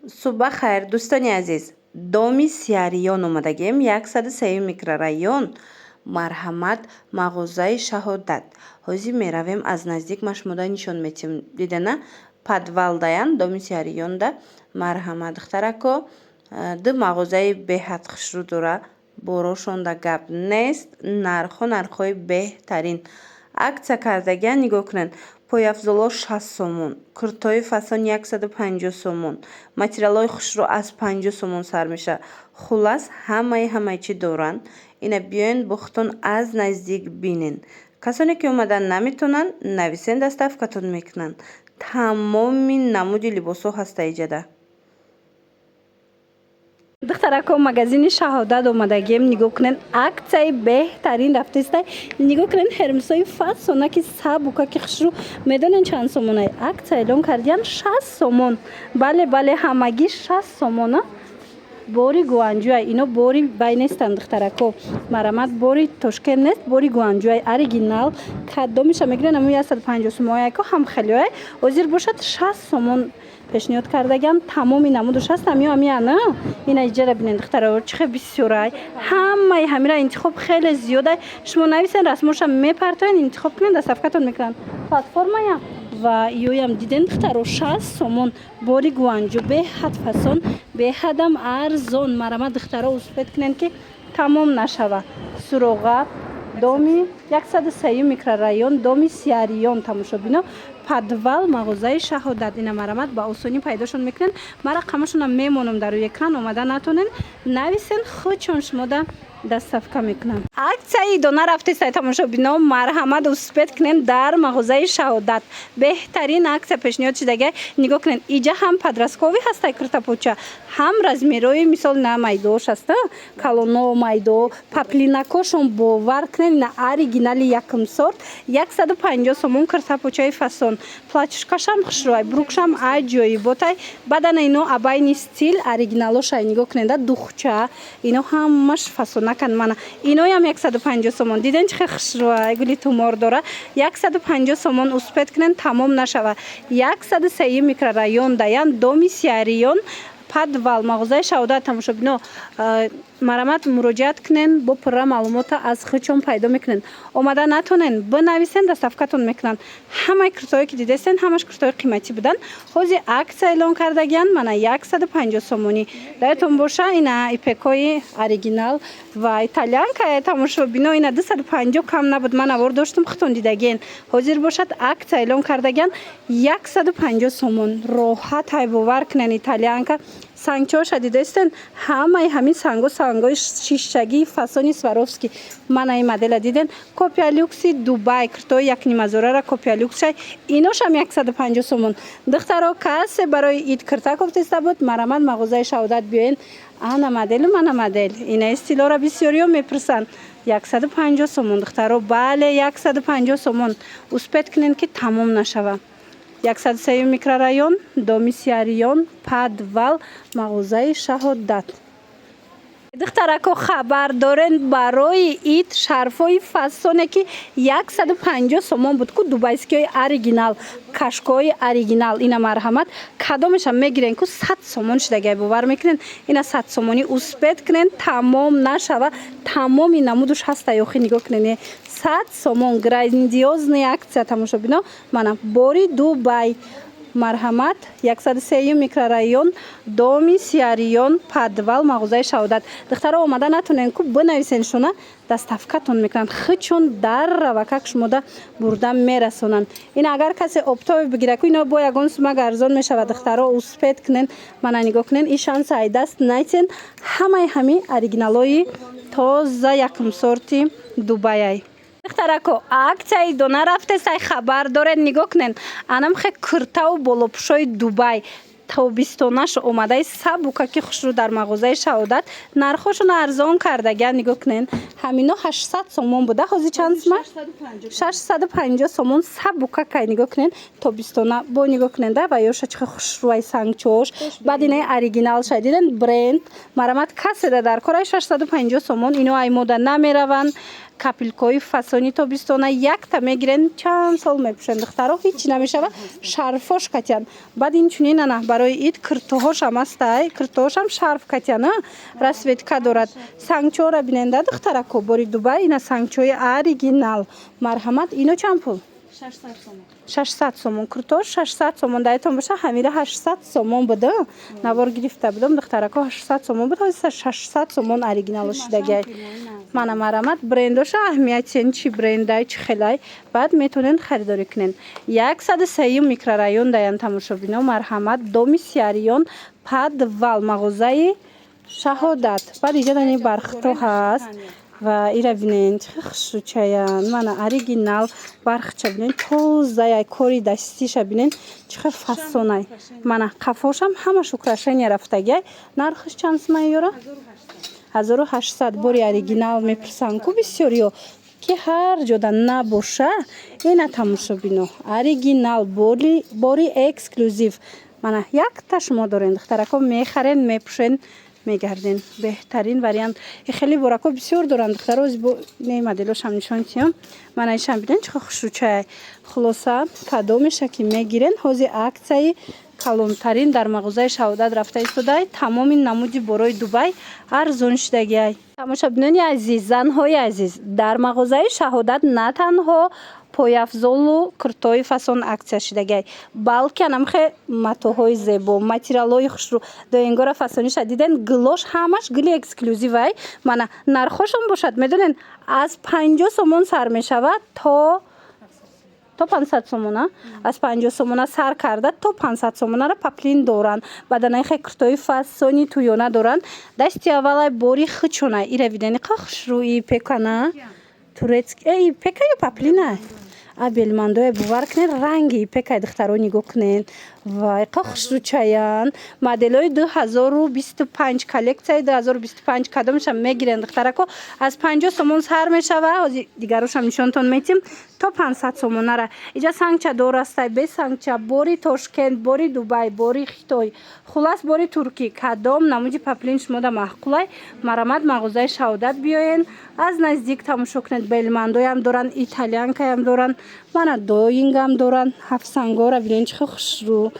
Суба хайр, дӯстони азиз. Доми Сиариён омадагем, 103 микрорайон, Марҳамат, мағозаи Шаҳодат. Ҳозир меравем аз наздик машмуда нишон метим. Дидана падвалдаян доми Сиариёнда Марҳамат духтарако ду мағозаи беҳад хушрӯ дора. Борошонда гап нест. Нархҳои беҳтарин. Акция кардагиан нигоҳ кунед. Пойафзоло 60 сомон, куртои фасон 150 сомон, материалҳои хушрӯ аз 50 сомон сар меша. Хулас ҳамаи чӣ доранд. Ина биёен бо худтон аз наздик бинен. Касоне ки омадан наметонанд, нависен доставкатон мекунанд. Тамоми намуди либосҳо ҳаста иҷада. духтарако магазини Шаҳодат омадагем, нигоҳ кунен аксияи беҳтарин рафтестай. Нигоҳ кунен хермисои фасонаки сабука ки хушрӯ медонен чанд сомонай. Аксия эълон кардиян 60 сомон. Бале ҳамагӣ 60 сомона. Бори гуанҷӯай, ино бори бай нестанд духтарако. Марҳамат бори Тошкент нест, бори гуанҷӯай оригинал. Кадомиша мегирен аму 150 сомон яко ҳам хелиой. Ҳозир бошад 60 сомон пешниҳод кардагиам. Тамоми намуду 60 ана. Ина иҷара бинен духтарако чихе бисёрай. Ҳамаи ҳамира интихоб хеле зиёдай. Шумо нависен расмоша мепартоен, интихоб кунен, доставкатон мекунанд. Платформая ва ёям диден духтаро 60 сомон бори гуанҷӯ беҳад фасон, беҳадам арзон. Марҳамат духтаро успед кунен ки тамом нашава. Суроға доми 103 микрорайон, доми Сиариён тамошобино, подвал мағозаи Шаҳодат. Ина марҳамат ба осонӣ пайдошон мекунен. Ма рақамашонам мемонам дар рӯи экран. Омада натонен нависен, худшон шумода доставка мекунанд. Аксияи дона рафтестай тамошобино, марҳамат успед кунен дар мағозаи Шаҳодат. Беҳтарин аксия пешниҳод шудагай. Нигоҳ кунен иҷа ҳам подростковӣ ҳастай куртапоча, ҳам размерои мисол на майдош аста, калоно майдо, паплинакошон бовар кунен. На оригинали якум сорт 150 сомон куртапочаи фасон. Платишкашам хушрӯай, брукшам аҷои ботай. Бадана ино абайни стил оригиналошай. Нигоҳ кунен да духча. Ино ҳамаш фасона кан мана. Иноям 150 сомон. Диден чихе хушрӯай, гули тумор дора. 150 сомон успед кунен, тамом нашава. 103 микрорайон даян, доми Сиариён, подвал мағозаи Шаҳодат тамошобино. Марҳамат муроҷиат кунен, бо пурра маълумота аз худшон пайдо мекунен. Омада натонен бинависен, доставкатон мекунанд. Ҳамаи куртое ки дидестен ҳамаш куртои қиматӣ буданд. Ҳозир аксия эълон кардагиан мана 150 сомонӣ. Даётон боша ина ипекои оригинал ва итальянка тамошобино. Ина 250 кам набуд. Ман авор доштум худтон дидагиен. Ҳозир бошад аксия эълон кардагиан 150 сомон. Роҳат ҳай бовар кунен итальянка. Сангчоша дидестен ҳамаи ҳамин сангои шишагии фасони Сваровски. Мана ин модела диден копия люкси Дубай куртои 1,5 копия люксшай. Иношам 150 сомон. Духтаро касе барои ид курта кофтеста буд, марҳамат мағозаи Шаҳодат биёен. Ана моделу мана модел. Ина стилора бисёриё мепурсанд. 150 сомон духтаро. Бале 150 сомон. Успед кунен ки тамом нашава. 103 микрорайон, доми Сиариён, подвал мағозаи Шаҳодат. Духтарако хабар дорен барои ид шарфҳои фасоне ки 150 сомон буд ку дубайскиёи оригинал, кашкои оригинал. Ина марҳамат кадомешам мегирен ку 100 сомон шудагай бовар мекунен. Ина 100 сомонӣ успед кунен, тамом нашава. Тамоми намудуш ҳастай охи нигоҳ кунен. 100 сомон грандиозная аксия тамошобино. Мана бори Дубай. Марҳамат 103 микрорайон, доми Сиариён, подвал мағозаи Шаҳодат. духтаро омада натонен ку бинависен шуна, доставкатон мекунанд. худшон дар равакак шумода бурда мерасонанд. Ина агар касе оптои бигира ку ино бо ягон сумак арзон мешавад. духтаро успед кунен. Мана нигоҳ кунен ин шанса айдаст найтен. ҳамаи ҳами оригиналои тоза якум сорти Дубаяй. духтарако аксияи дона рафтестай хабар дорен. нигоҳ кунен анамхе куртаву болопӯшои Дубай тобистонаш омадаи сабука ки хушрӯ дар мағозаи Шаҳодат. Нархошон арзон кардагиан. нигоҳ кунен ҳамино 800 сомон буда. ҳозир чанд сума? 650 сомон сабука кай. нигоҳ кунен тобистона бо нигоҳ кунен да ва ёша чихе хушрӯай сангчош. баъд ина оригинал шайдиден бренд. марҳамат каседа дар корай 650 сомон. ино ай мода намераванд. капилкои фасони тобистона якта мегирен, чанд сол мепӯшанд. духтаро ҳеҷ намешава. шарфош катян. баъд инчунин ана барои барои ид киртоҳошам астай. Киртоҳошам шарф катяна расветка дорад. Сангчора биненда духтарако бори Дубай ина сангчои оригинал. Марҳамат ино чанд пул? 600 сомон. Киртош 600 сомон. Дайтон баша ҳамира 800 сомон буда. Навор гирифта будам духтарако 800 сомон буд. Ҳозир 600 сомон оригинал шидагай. Мана марҳамат брендоша аҳамияти чи брендай чи хелай баъд метонен харидорӣ кунен. 103 микрорайон даян тамошобино марҳамат доми Сиариён подвал мағозаи Шаҳодат. Баъд иҷа дани бархто ҳаст ва ира бинен чӣ хушрӯчаян. Мана оригинал бархча бинен тозаяй кори дастиша бинен чихар фасонай. Мана қафошам ҳамаш украшения рафтагай. Нархш чанд сумай ёра? 1800 бори оригинал мепурсан ку бисёриё ки ҳар ҷода набоша ина тамошобино оригинал бори эксклюзив. Мана якта шумо дорен духтарако мехарен мепушен мегарден беҳтарин вариант. Хеле борако бисёр доранд духтаро не моделошам нишон тиём. Мана ишам биден чихо хушрӯчай. Хулоса кадо меша ки мегирен ҳозир аксияи калонтарин дар мағозаи Шаҳодат рафта истодай. Тамоми намуди борои Дубай арзон шидагиай. Тамошобинони азиз, занҳои азиз, дар мағозаи Шаҳодат на танҳо пояфзолу киртои фасон аксия шидагай, балки анамхе матоҳои зебо, материалҳои хушрӯ доенгора фасониша диден глош ҳамаш гили эксклюзивай. Мана нархошон бошад медонен аз 50 сомон сар мешавад то 500 сомона. Аз 50 сомона сар карда то 500 сомонара паплин доранд. Баданайхе киртои фасони туёна доранд. Дасти аввалай бори хичонай. Ира видени қахшруи пекана. Турецкий пека ё паплина. Абелмандоя бувар кунен ранги пекай духтаро нигоҳ кунен. Вай қахшрӯчаян. Моделои 2025 коллекцияи 2025 кадомашам мегирен духтарако аз 50 сомон сар мешава. ҳозир дигарошам нишонтон метим то 500 сомонара. Иҷа сангча дорастай бе сангча бори Тошкент, бори Дубай, бори Хитой, хулас бори Туркӣ кадом намуди паплин шумода маҳқулай. Марҳамат мағозаи Шаҳодат биёен аз наздик тамошо кунед. Белмандоям доранд, итальянкаям доранд, мана доингам доранд, ҳафсангора бинен чихо хушрӯ.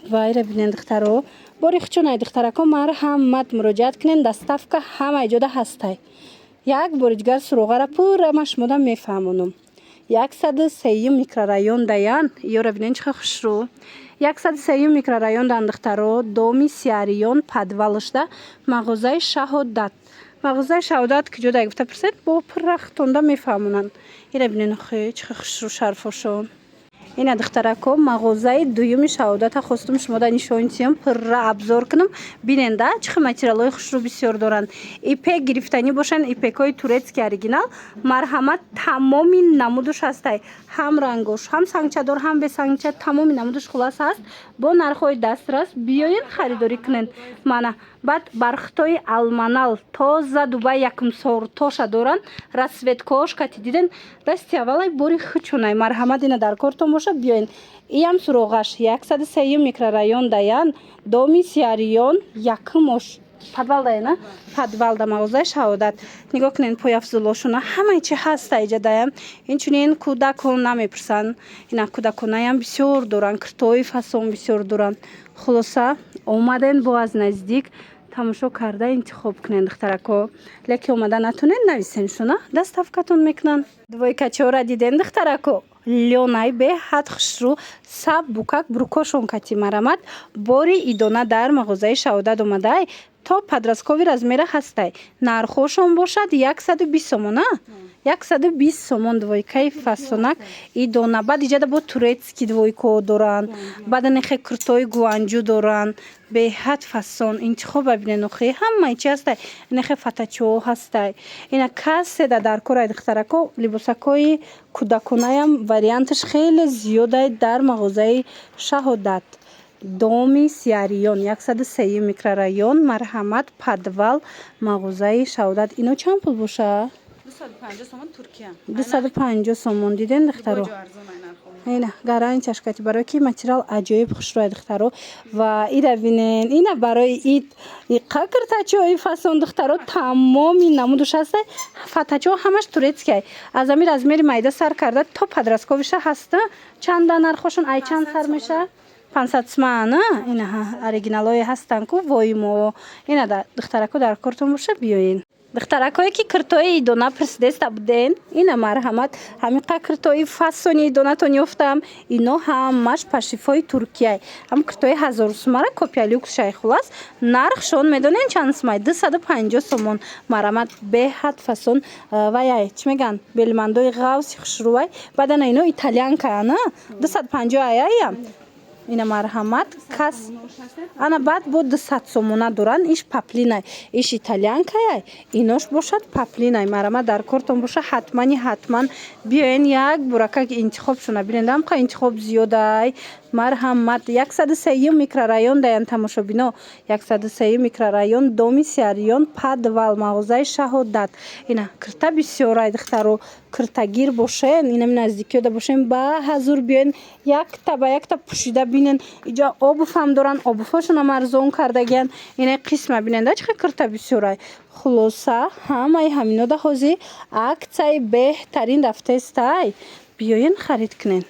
Вайра бинен духтаро бори хичонай духтарако марҳамат муроҷиат кунен. Доставка ҳама иҷода ҳастай. Як бори дигар суроғара пурама шумода мефаҳмонам. 103 микрорайон даян ёра бинен чихо хушрӯ. 103 микрорайон дан духтаро доми Сиариён подвалшда мағозаи Шаҳодат. Мағозаи Шаҳодат киҷода гуфта пурсед бо пуррахтонда мефаҳмонанд. ира бинен хе чихо хушрӯ шарфошон. Ина духтарако мағозаи дуюми Шаҳодата хостум шумода нишон тиём пурра абзор кунам. Биненда чихо материалҳои хушрӯ бисёр доранд. Ипек гирифтанӣ бошанд, ипекҳои турецкий оригинал. Марҳамат тамоми намудуш ҳастай. Ҳам рангош, ҳам сангчадор, ҳам бесангча тамоми намудуш хулас ҳаст. Бо нархҳои дастрас биёен харидорӣ кунен. Мана баъд бархтои алманал тоза Дубай якум сортоша доранд. Расветкош кати диден дасти аввалай бори хичонай. Марҳамат ина дар кортон боша биёен. Иам суроғаш 103 микрорайон даян доми Сиариён якумош подвал даяна подвал да мағозаи Шаҳодат. Нигоҳ кунен пояфзулошуна ҳамаи чи ҳаста иҷа даям. Инчунин кӯдакон намепурсанд. Ина кӯдаконаям бисёр доранд, киртои фасон бисёр доранд. Хулоса омаден бо аз наздик тамошо карда интихоб кунен духтарако. Леки омада натунен нависен шуна доставкатон мекунанд. Двойкачора диден духтарако. Лёнай беҳад хушрӯ саб букак брукошон кати марҳамат бори идона дар мағозаи Шаҳодат омадай. То подросткови размера ҳастай. Нархошон бошад 120 сомон. 120 сомон двойкаи фасонак идона. Баъд иҷада бо турецки двойко доранд. Баъданехе киртои гуанҷу доранд. Беҳад фасон интихоба бинен охи ҳамаи чи ҳастай. Нехе фатачо ҳастай. Ина каседа дар корай духтарако либосакои кӯдаконаям варианташ хеле зиёдай дар мағозаи Шаҳодат. Доми Сиариён 103 микрорайон марҳамат подвал мағозаи Шаҳодат. Ино чанд пул боша? 250 сомон Туркия. 250 сомон диден духтаро. Ина гарантияш кати барои ки материал аҷоиб хушрӯи духтаро ва ира бинен ина барои ид иқакртачои фасон духтаро тамоми намудуш ҳастай. Фатачо ҳамаш турецкий. Аз ами размери майда сар карда то подростковиша ҳаста. Чанда нархошон ай чанд сар меша? 500 сомона ина оригиналое ҳастанд ку воимо ина духтарако дар кортон боша биёен. Духтаракое ки киртои идона пресидеста буден ина марҳамат ҳамиқа киртои фасони идонатон ёфтам ино ҳамаш пашифои Туркияй ҳам киртои 1000 сомара копия люксшай хулас нархшон медонен чанд сомай 250 сомон марҳамат беҳад фасон ваяй чӣ меган белмандои ғавси хушрӯвай баъдана ино итальянкаана 250 аяям ина марҳамат кас ана баъд бо 200 сомона доран иш паплинай иш итальянкаяй инош бошад паплинай марҳамат дар кортон боша ҳатман биёен як бурака интихобшона бинед ҳамқа интихоб зиёдай марҳамат 103 микрорайон даян тамошобино 103 микрорайон доми Сиариён подвал мағозаи Шаҳодат ина кирта бисёрай духтаро киртагир бошен ина наздикиёда бошен ба ҳазур биёен якта ба якта пӯшида бинен иҷо обуфам доран обуфошонам арзон кардагиян ина қисма биненда чихе кирта бисёрай хулоса ҳамаи ҳаминода ҳозир аксияи беҳтарин рафтаестай биёен харид кунен.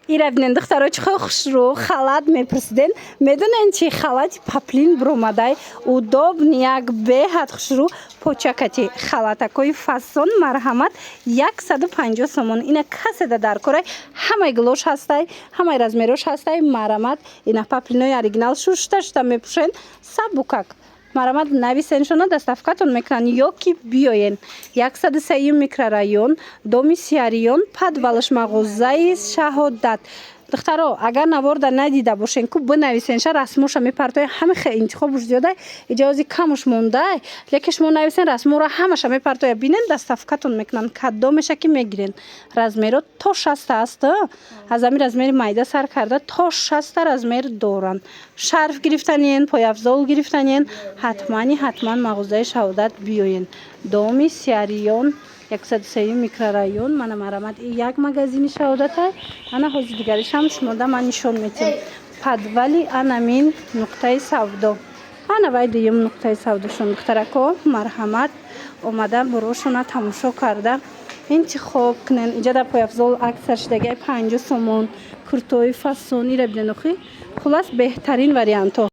Ира бинен духтаро чихо хушрӯ халат мепурсиден медонен чи халати паплин буромадай удобни як беҳад хушрӯ почакати халатакои фасон марҳамат 150 сомон ина каседа дар корай ҳамаи глош ҳастай ҳамаи размерош ҳастай марҳамат ина паплинои оригинал шушта мепӯшен сабукак марҳамат нависеншона доставкатон мекунанд ё ки биёен 103 микрорайон доми Сиариён подвалаш мағозаи Шаҳодат духтаро агар наворда надида бошен ку бинависенша расмоша мепартоян ҳамихе интихобуш зиёдай иҷози камуш мондай лекин шумо нависен расмора ҳамаша мепартоя бинен доставкатон мекунанд кадомеша ки мегирен размеро то 60 аст аз ҳамин размери майда сар карда то 60 размер доранд шарф гирифтаниен пояфзол гирифтаниен ҳатман мағозаи Шаҳодат биёен доми Сиариён 103 микрорайон мана марҳамат як магазини Шаҳодатай ана ҳозир дигаришам шумода ман нишон метем подвали анамин нуқтаи савдо ана вай дуюм нуқтаи савдошон духтарако марҳамат омада бурошона тамошо карда интихоб кунен иҷа дар пояфзол аксар шидагиай 50 сомон куртои фасон ира бинен охи хулас беҳтарин вариантҳо